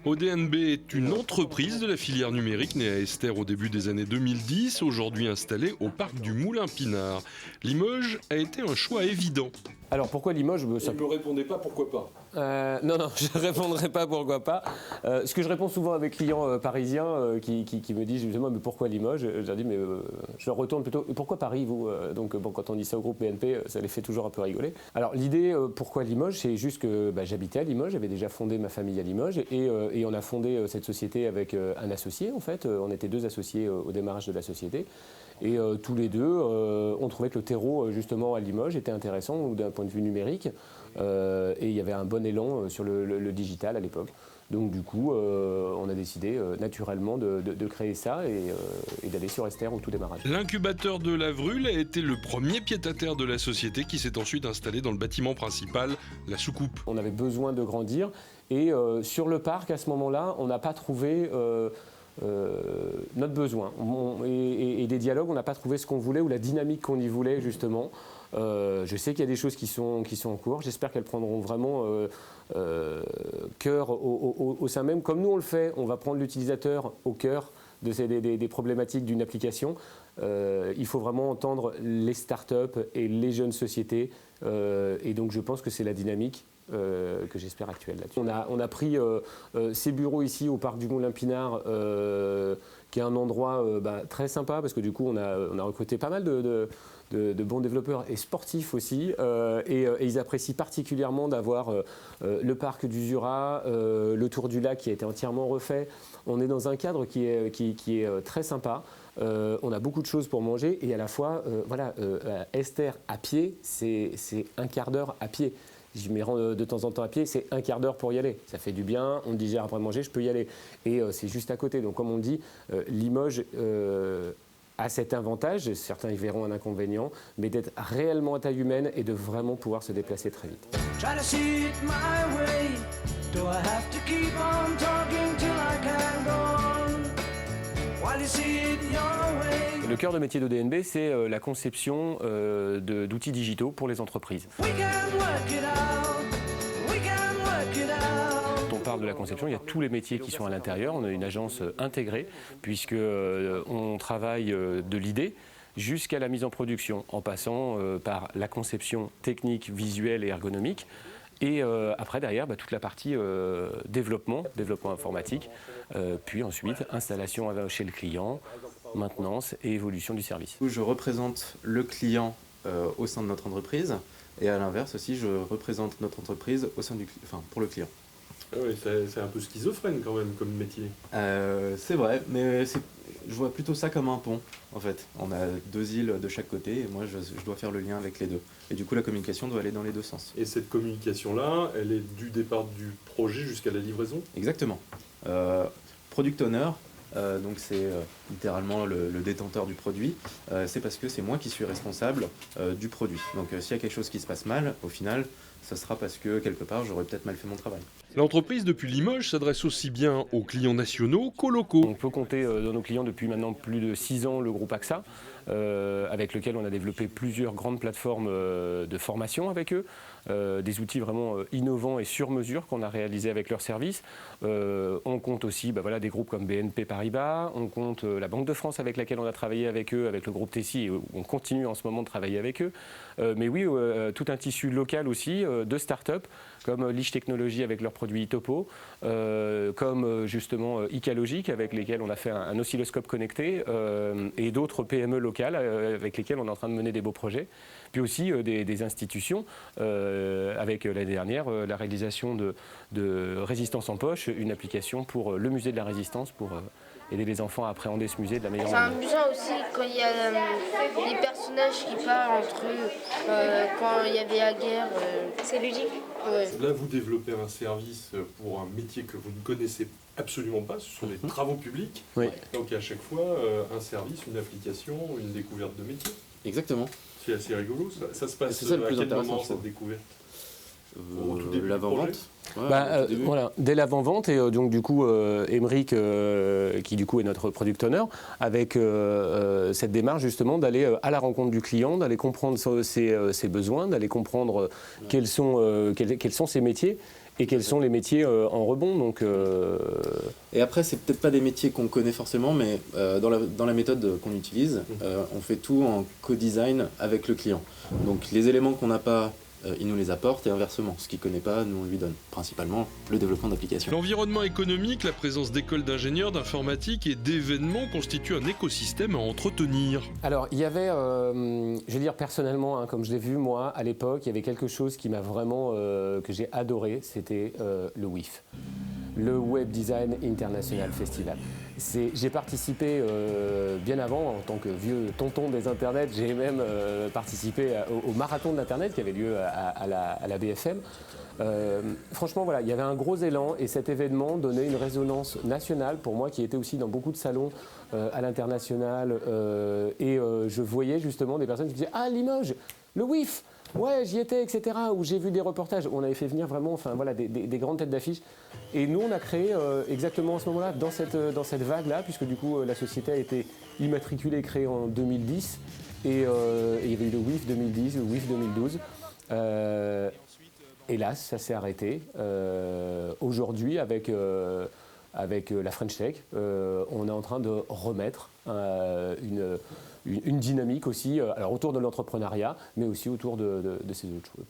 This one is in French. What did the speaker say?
ODNB est une entreprise de la filière numérique née à Esther au début des années 2010, aujourd'hui installée au parc du Moulin-Pinard. Limoges a été un choix évident. Alors pourquoi Limoges Ne me répondez pas pourquoi pas. Non, je ne répondrai pas pourquoi pas. Ce que je réponds souvent à mes clients parisiens qui me disent justement mais pourquoi Limoges, je leur dis mais je leur retourne plutôt pourquoi Paris vous Donc bon, quand on dit ça au groupe BNP, ça les fait toujours un peu rigoler. Alors l'idée pourquoi Limoges, c'est juste que j'habitais à Limoges, j'avais déjà fondé ma famille à Limoges et on a fondé cette société avec un associé en fait. On était deux associés au démarrage de la société. Et tous les deux, on trouvait que le terreau, justement, à Limoges était intéressant d'un point de vue numérique. Et il y avait un bon élan sur le digital à l'époque. Donc du coup, on a décidé naturellement de créer ça et d'aller sur Esther au tout démarrage. L'incubateur de la Vrule a été le premier pied-à-terre de la société qui s'est ensuite installé dans le bâtiment principal, la soucoupe. On avait besoin de grandir et sur le parc, à ce moment-là, on n'a pas trouvé... notre besoin et des dialogues, on n'a pas trouvé ce qu'on voulait ou la dynamique qu'on y voulait justement. Je sais qu'il y a des choses qui sont en cours, j'espère qu'elles prendront vraiment cœur au sein même. Comme nous on le fait, on va prendre l'utilisateur au cœur des problématiques d'une application. Il faut vraiment entendre les startups et les jeunes sociétés et donc je pense que c'est la dynamique que j'espère actuelle là-dessus. On a pris ces bureaux ici au parc du Moulin-Pinard, qui est un endroit très sympa parce que du coup on a recruté pas mal de bons développeurs et sportifs aussi et ils apprécient particulièrement d'avoir le parc du Jura, le tour du lac qui a été entièrement refait. On est dans un cadre qui est très sympa. On a beaucoup de choses pour manger et à la fois, Esther à pied, c'est un quart d'heure à pied. Je m'y rends de temps en temps à pied, c'est un quart d'heure pour y aller. Ça fait du bien, on digère après manger, je peux y aller. Et c'est juste à côté. Donc comme on dit, Limoges a cet avantage, certains y verront un inconvénient, mais d'être réellement à taille humaine et de vraiment pouvoir se déplacer très vite. Le cœur de métier d'ODNB, c'est la conception d'outils digitaux pour les entreprises. Quand on parle de la conception, il y a tous les métiers qui sont à l'intérieur. On a une agence intégrée puisqu'on travaille de l'idée jusqu'à la mise en production, en passant par la conception technique, visuelle et ergonomique. Et après, derrière, toute la partie développement informatique, puis ensuite installation chez le client, maintenance et évolution du service. Je représente le client au sein de notre entreprise et à l'inverse aussi, je représente notre entreprise au sein pour le client. Ah oui, c'est un peu schizophrène quand même comme métier. C'est vrai, mais je vois plutôt ça comme un pont en fait. On a deux îles de chaque côté et moi je dois faire le lien avec les deux. Et du coup la communication doit aller dans les deux sens. Et cette communication-là, elle est du départ du projet jusqu'à la livraison ? Exactement. Product owner, donc c'est littéralement le détenteur du produit, c'est parce que c'est moi qui suis responsable du produit. Donc s'il y a quelque chose qui se passe mal, au final, ça sera parce que quelque part j'aurais peut-être mal fait mon travail. L'entreprise depuis Limoges s'adresse aussi bien aux clients nationaux qu'aux locaux. On peut compter dans nos clients depuis maintenant plus de 6 ans le groupe AXA, avec lequel on a développé plusieurs grandes plateformes de formation avec eux, des outils vraiment innovants et sur mesure qu'on a réalisés avec leurs services. On compte aussi des groupes comme BNP Paribas, on compte la Banque de France avec laquelle on a travaillé avec eux, avec le groupe Tessi, et on continue en ce moment de travailler avec eux. Mais oui, tout un tissu local aussi de start-up, comme Liche Technologies avec leurs produits Topo, comme justement Icalogic avec lesquels on a fait un oscilloscope connecté, et d'autres PME locales avec lesquelles on est en train de mener des beaux projets. Puis aussi des institutions, avec l'année dernière la réalisation de Résistance en poche, une application pour le musée de la Résistance, pour aider les enfants à appréhender ce musée de la meilleure manière. C'est amusant aussi quand il y a les personnages qui parlent entre eux, quand il y avait la guerre. C'est ludique. Ouais. Là, vous développez un service pour un métier que vous ne connaissez absolument pas, ce sont les travaux publics. Oui. Donc à chaque fois, un service, une application, une découverte de métier. Exactement. C'est assez rigolo, ça se passe le à plus quel intéressant, moment cette découverte ? Au tout début du l'avant-vente. Voilà, dès l'avant-vente et donc du coup Émeric qui du coup est notre product owner avec cette démarche justement d'aller à la rencontre du client, d'aller comprendre ses besoins, d'aller comprendre quels sont ses métiers Et quels sont les métiers en rebond donc, Et après, c'est peut-être pas des métiers qu'on connaît forcément, mais dans la méthode qu'on utilise, on fait tout en co-design avec le client. Donc les éléments qu'on n'a pas, il nous les apporte et inversement. Ce qu'il ne connaît pas, nous on lui donne. Principalement le développement d'applications. L'environnement économique, la présence d'écoles d'ingénieurs, d'informatique et d'événements constitue un écosystème à entretenir. Alors, il y avait, je vais dire personnellement, hein, comme je l'ai vu moi à l'époque, il y avait quelque chose qui m'a vraiment, que j'ai adoré, c'était le WIF, le Web Design International Festival. J'ai participé bien avant, en tant que vieux tonton des internets, j'ai même participé au marathon de l'internet qui avait lieu à la BFM. Franchement, voilà, il y avait un gros élan et cet événement donnait une résonance nationale pour moi qui était aussi dans beaucoup de salons à l'international et je voyais justement des personnes qui disaient « Ah, Limoges, le WIF !» Ouais, j'y étais, etc. Où j'ai vu des reportages. On avait fait venir vraiment, enfin voilà, des grandes têtes d'affiche. Et nous, on a créé exactement à ce moment-là, dans cette vague-là, puisque du coup, la société a été immatriculée, créée en 2010. Et il y avait eu le WIF 2010, le WIF 2012. Hélas, ça s'est arrêté. Aujourd'hui, avec la French Tech, on est en train de remettre une dynamique aussi, alors autour de l'entrepreneuriat, mais aussi autour de ces autres choses.